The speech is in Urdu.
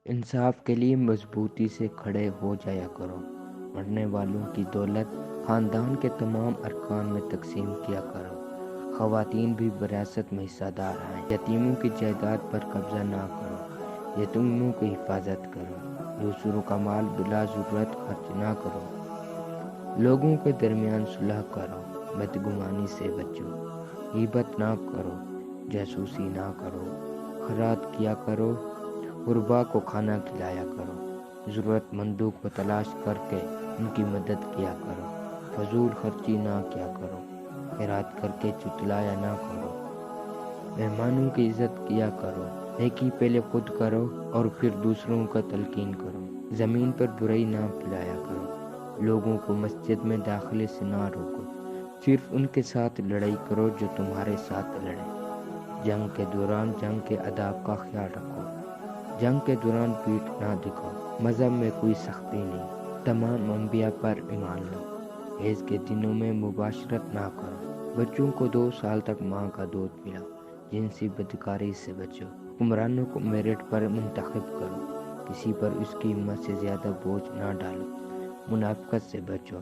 انصاف کے لیے مضبوطی سے کھڑے ہو جایا کرو۔ مرنے والوں کی دولت خاندان کے تمام ارکان میں تقسیم کیا کرو۔ خواتین بھی وراثت میں حصہ دار ہیں۔ یتیموں کی جائیداد پر قبضہ نہ کرو۔ یتیموں کی حفاظت کرو۔ دوسروں کا مال بلا ضرورت خرچ نہ کرو۔ لوگوں کے درمیان صلح کرو۔ بدگمانی سے بچو۔ غیبت نہ کرو۔ جاسوسی نہ کرو۔ خیرات کیا کرو۔ غربا کو کھانا کھلایا کرو۔ ضرورت مندوں کو تلاش کر کے ان کی مدد کیا کرو۔ فضول خرچی نہ کیا کرو۔ خیرات کر کے چتلایا نہ کرو۔ مہمانوں کی عزت کیا کرو۔ نیکی پہلے خود کرو اور پھر دوسروں کا تلقین کرو۔ زمین پر برائی نہ پھیلایا کرو۔ لوگوں کو مسجد میں داخلے سے نہ روکو۔ صرف ان کے ساتھ لڑائی کرو جو تمہارے ساتھ لڑیں۔ جنگ کے دوران جنگ کے آداب کا خیال رکھو۔ جنگ کے دوران پیٹھ نہ دکھاؤ۔ مذہب میں کوئی سختی نہیں۔ تمام انبیاء پر ایمان لاؤ۔ حیض کے دنوں میں مباشرت نہ کرو۔ بچوں کو 2 سال تک ماں کا دودھ پلاؤ۔ جنسی بدکاری سے بچو۔ حکمرانوں کو میرٹ پر منتخب کرو۔ کسی پر اس کی ہمت سے زیادہ بوجھ نہ ڈالو۔ منافقت سے بچو۔